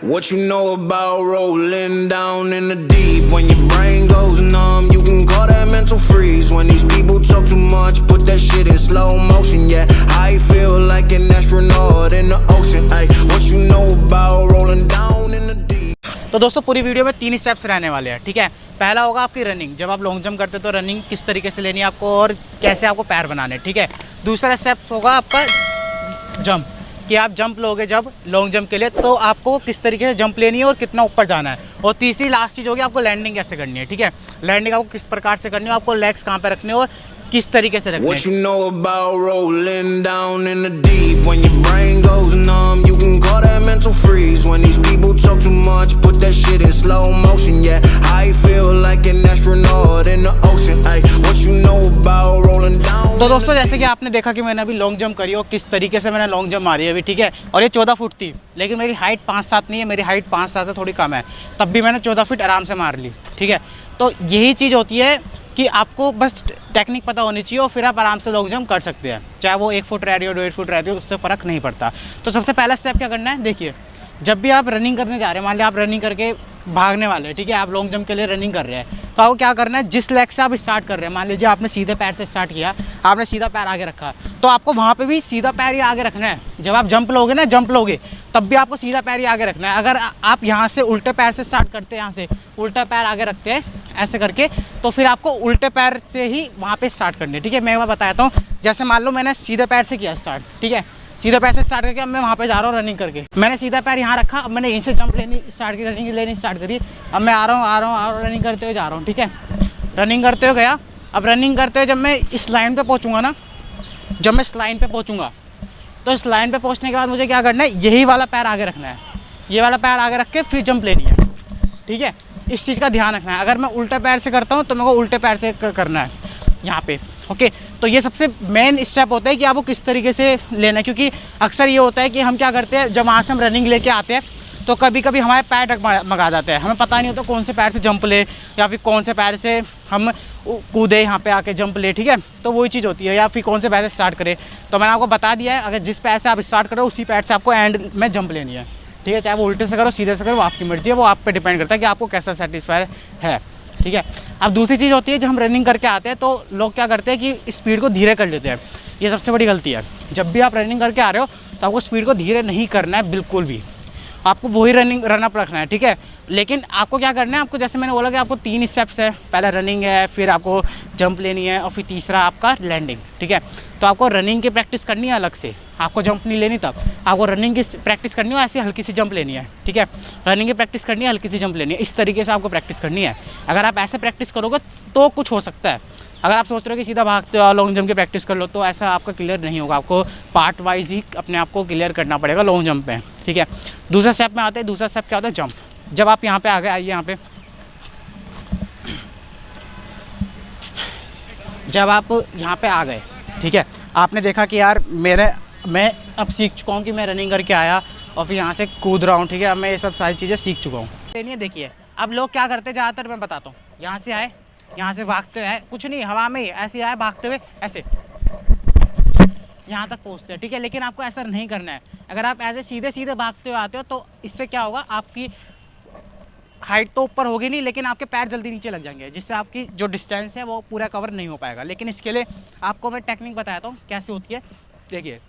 What you know about rolling down in the deep? When your brain goes numb, you can call that mental freeze. When these people talk too much, put that shit in slow motion. Yeah, I feel like an astronaut in the ocean. Ay, what you know about rolling down in the deep? तो दोस्तों पूरी video में 3 steps रहने वाले हैं, ठीक है। पहला होगा आपकी रनिंग। जब आप लॉन्ग जंप करते हो तो रनिंग किस तरीके से लेनी है आपको और कैसे आपको पैर बनाने, ठीक है। दूसरा स्टेप होगा आपका जंप, कि आप जंप लोगे जब लॉन्ग जंप के लिए तो आपको किस तरीके से जंप लेनी है और कितना ऊपर जाना है। और तीसरी लास्ट चीज़ होगी आपको लैंडिंग कैसे करनी है, ठीक है। लैंडिंग आपको किस प्रकार से करनी है, आपको लेग्स कहाँ पे रखने और किस तरीके से रखने हैं। What you know about rolling down in the deep? When your brain goes numb, you can call that mental freeze. When these people talk too much, put that shit in slow motion. Yeah, I feel like an astronaut in the ocean. Ay, what you know about rolling down? तो दोस्तों जैसे कि आपने देखा कि मैंने अभी long jump करी और किस तरीके से मैंने लॉन्ग जंप मारी है अभी, ठीक है। और ये 14 फुट थी, लेकिन मेरी हाइट 5-7 नहीं है, मेरी हाइट 5-7 से थोड़ी कम है, तब भी मैंने 14 फीट आराम से मार ली, ठीक है। तो यही चीज़ होती है कि आपको बस टेक्निक पता होनी चाहिए और फिर आप आराम से लॉन्ग जंप कर सकते हैं, चाहे वो 1 फुट रह रही हो 1.5 फुट रह रही हो, उससे फ़र्क नहीं पड़ता। तो सबसे पहला स्टेप क्या करना है, देखिए जब भी आप रनिंग करने जा रहे हैं, मान लिया आप रनिंग करके भागने वाले हैं, ठीक है, आप लॉन्ग जंप के लिए रनिंग कर रहे हैं, तो आपको क्या करना है, जिस लेग से आप स्टार्ट कर रहे हैं, मान लीजिए आपने सीधे पैर से स्टार्ट किया, आपने सीधा पैर आगे रखा, तो आपको वहाँ पे भी सीधा पैर ही आगे रखना है। जब आप जंप लोगे ना, जंप लोगे तब भी आपको सीधा पैर ही आगे रखना है। अगर आप यहाँ से उल्टे पैर से स्टार्ट करते हैं, यहाँ से उल्टा पैर आगे रखते हैं ऐसे करके, तो फिर आपको उल्टे पैर से ही वहाँ पे स्टार्ट करनी है, ठीक है। मैं वह बताता हूँ, जैसे मान लो मैंने सीधे पैर से किया स्टार्ट, ठीक है, सीधा पैर से स्टार्ट करके अब मैं वहाँ पे जा रहा हूँ रनिंग करके, मैंने सीधा पैर यहाँ रखा, अब मैंने यहीं से जंप लेनी स्टार्ट की, रनिंग लेनी स्टार्ट करी, अब मैं आ रहा हूँ रनिंग करते हुए जा रहा हूँ, ठीक है। रनिंग करते हुए गया, अब रनिंग करते हुए जब मैं इस लाइन पे पहुँचूँगा ना, जब मैं इस लाइन पे पहुँचूँगा तो इस लाइन पे पहुँचने के बाद मुझे क्या करना है, यही वाला पैर आगे रखना है, ये वाला पैर आगे रख के फिर जंप लेनी है, ठीक है। इस चीज़ का ध्यान रखना है। अगर मैं उल्टे पैर से करता हूँ तो मेरे को उल्टे पैर से करना है यहाँ पे, ओके। तो ये सबसे मेन स्टेप होता है कि आपको किस तरीके से लेना है, क्योंकि अक्सर ये होता है कि हम क्या करते हैं, जब वहाँ से हम रनिंग लेके आते हैं तो कभी कभी हमारे पैर डगमगा जाते हैं, हमें पता नहीं होता कौन से पैर से जंप ले या फिर कौन से पैर से हम कूदे यहाँ पे आके जंप ले, ठीक है। तो वही चीज़ होती है, या फिर कौन से पैर से स्टार्ट करे। तो मैंने आपको बता दिया है, अगर जिस पैर से आप स्टार्ट करो उसी पैर से आपको एंड में जंप लेनी है, ठीक है। चाहे वो उल्टे से करो सीधे से करो, वो आपकी मर्जी है, वो आप पे डिपेंड करता है कि आपको कैसा सेटिस्फाई है, ठीक है। अब दूसरी चीज़ होती है, जब हम रनिंग करके आते हैं तो लोग क्या करते हैं कि स्पीड को धीरे कर लेते हैं, ये सबसे बड़ी गलती है। जब भी आप रनिंग करके आ रहे हो तो आपको स्पीड को धीरे नहीं करना है बिल्कुल भी, आपको वही रन अप रखना है, ठीक है। लेकिन आपको क्या करना है, आपको जैसे मैंने बोला कि आपको 3 स्टेप्स है, पहला रनिंग है, फिर आपको जंप लेनी है और फिर तीसरा आपका लैंडिंग, ठीक है। तो आपको रनिंग की प्रैक्टिस करनी है अलग से, आपको जंप नहीं लेनी, तब आपको रनिंग की प्रैक्टिस करनी है, ऐसी हल्की सी जंप लेनी है, ठीक है। रनिंग की प्रैक्टिस करनी है, हल्की सी जंप लेनी है, इस तरीके से आपको प्रैक्टिस करनी है। अगर आप ऐसे प्रैक्टिस करोगे तो कुछ हो सकता है। अगर आप सोच रहे हो कि सीधा भागते हो लॉन्ग जंप की प्रैक्टिस कर लो, तो ऐसा आपका क्लियर नहीं होगा, आपको पार्ट वाइज ही अपने आप को क्लियर करना पड़ेगा लॉन्ग जंप पे, ठीक है। दूसरा स्टेप में आते हैं, दूसरा स्टेप क्या होता है, जंप। जब आप यहाँ पे आ गए, आइए यहाँ पे, जब आप यहाँ पे आ गए, ठीक है, आपने देखा कि यार मैं अब सीख चुका हूँ कि मैं रनिंग करके आया और फिर यहाँ से कूद रहा हूँ, ठीक है, अब मैं ये सब सारी चीज़ें सीख चुका हूँ। नहीं देखिए, अब लोग क्या करते हैं ज़्यादातर, मैं बताता हूँ, यहाँ से आए, यहाँ से भागते हैं, कुछ नहीं हवा में ही ऐसे आए भागते हुए ऐसे यहाँ तक पहुँचते हैं, ठीक है। लेकिन आपको ऐसा नहीं करना है। अगर आप ऐसे सीधे सीधे भागते हुए आते हो तो इससे क्या होगा, आपकी हाइट तो ऊपर होगी नहीं, लेकिन आपके पैर जल्दी नीचे लग जाएंगे, जिससे आपकी जो डिस्टेंस है वो पूरा कवर नहीं हो पाएगा। लेकिन इसके लिए आपको मैं टेक्निक बताता हूँ कैसे होती है। देखिए,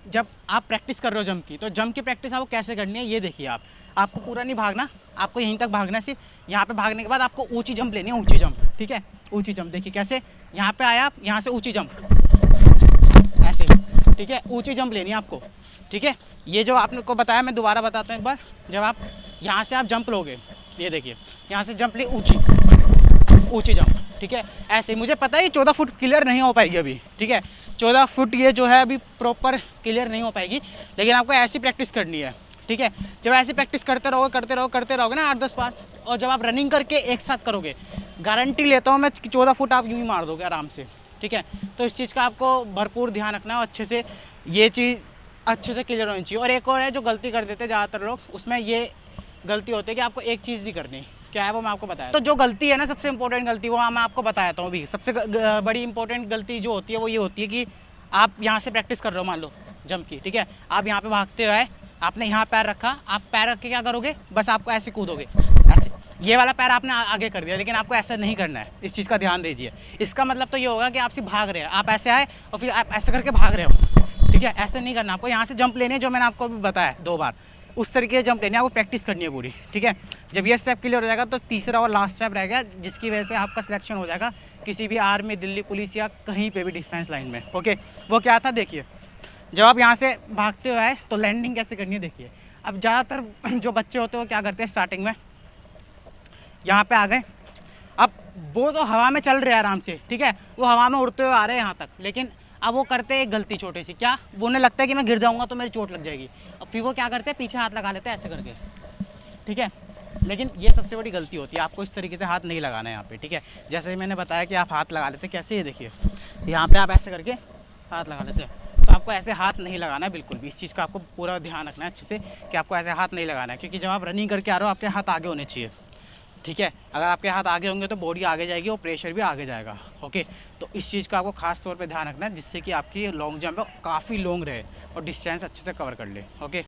जब आप प्रैक्टिस कर रहे हो जंप की, तो जंप की प्रैक्टिस आपको कैसे करनी है ये देखिए। आपको पूरा नहीं भागना, आपको यहीं तक भागना है, सिर्फ यहाँ पे भागने के बाद आपको ऊंची जंप लेनी है, ऊंची जंप, ठीक है। ऊंची जंप देखिए कैसे, यहाँ पे आया आप, यहाँ से ऊंची जंप ऐसे, ठीक है, ऊंची जंप लेनी है आपको, ठीक है। ये जो आपने को बताया मैं दोबारा बताता हूँ एक बार। जब आप यहाँ से आप जंप लोगे, ये देखिए यहाँ से जंप ली, ऊंची जंप, ठीक है, ऐसे। मुझे पता है 14 फुट क्लियर नहीं हो पाएगी अभी, ठीक है, 14 फुट ये जो है अभी प्रॉपर क्लियर नहीं हो पाएगी, लेकिन आपको ऐसी प्रैक्टिस करनी है, ठीक है। जब ऐसी प्रैक्टिस करते रहोगे ना 8-10 बार, और जब आप रनिंग करके एक साथ करोगे, गारंटी लेता हूँ मैं 14 फुट आप यूँ ही मार दोगे आराम से, ठीक है। तो इस चीज़ का आपको भरपूर ध्यान रखना है और अच्छे से ये चीज़ अच्छे से क्लियर होनी चाहिए। और एक और है जो गलती कर देते हैं ज़्यादातर लोग, उसमें ये गलती होती है कि आपको एक चीज़ नहीं करनी, क्या है वो मैं आपको बताया। तो जो गलती है ना, सबसे इंपॉर्टेंट गलती, वो मैं आपको बताता हूँ अभी। सबसे बड़ी इंपॉर्टेंट गलती जो होती है वो ये होती है कि आप यहाँ से प्रैक्टिस कर रहे हो, मान लो जंप की, ठीक है, आप यहाँ पे भागते हुए आए, आपने यहाँ पैर रखा, आप पैर रख के क्या करोगे, बस आपको ऐसे कूदोगे, ऐसे। ये वाला पैर आपने आगे कर दिया, लेकिन आपको ऐसा नहीं करना है, इस चीज़ का ध्यान दीजिए। इसका मतलब तो ये होगा कि आप सिर्फ भाग रहे हैं, आप ऐसे आए और फिर आप ऐसे करके भाग रहे हो, ठीक है। ऐसे नहीं करना, आपको यहाँ से जंप लेने, जो मैंने आपको अभी बताया 2 बार, उस तरीके से जंप लेने, आपको प्रैक्टिस करनी है पूरी, ठीक है। जब ये स्टेप क्लियर हो जाएगा तो तीसरा और लास्ट स्टेप रह गया, जिसकी वजह से आपका सिलेक्शन हो जाएगा किसी भी आर्मी, दिल्ली पुलिस या कहीं पे भी डिफेंस लाइन में, ओके। वो क्या था देखिए, जब आप यहाँ से भागते हुए आए तो लैंडिंग कैसे करनी है देखिए। अब ज़्यादातर जो बच्चे होते हैं वो क्या करते हैं, स्टार्टिंग में यहाँ पे आ गए, अब वो तो हवा में चल रहे हैं आराम से, ठीक है, वो हवा में उड़ते हुए आ रहे हैं यहाँ तक, लेकिन अब वो करते हैं एक गलती छोटी सी, क्या, वो उन्हें लगता है कि मैं गिर जाऊँगा तो मेरी चोट लग जाएगी, अब फिर वो क्या करते हैं, पीछे हाथ लगा लेते हैं ऐसे करके, ठीक है। लेकिन ये सबसे बड़ी गलती होती है, आपको इस तरीके से हाथ नहीं लगाना है यहाँ पे, ठीक है। जैसे मैंने बताया कि आप हाथ लगा लेते हैं, कैसे, ये देखिए यहाँ पे आप ऐसे करके हाथ लगा लेते हैं, तो आपको ऐसे हाथ नहीं लगाना है बिल्कुल भी। इस चीज़ का आपको पूरा ध्यान रखना है अच्छे से कि आपको ऐसे हाथ नहीं लगाना है, क्योंकि जब आप रनिंग करके आ रहे हो आपके हाथ आगे होने चाहिए, ठीक है। अगर आपके हाथ आगे होंगे तो बॉडी आगे जाएगी और प्रेशर भी आगे जाएगा, ओके। तो इस चीज़ का आपको खास तौर पे ध्यान रखना है, जिससे कि आपकी लॉन्ग जंप काफ़ी लॉन्ग रहे और डिस्टेंस अच्छे से कवर कर ले, ओके।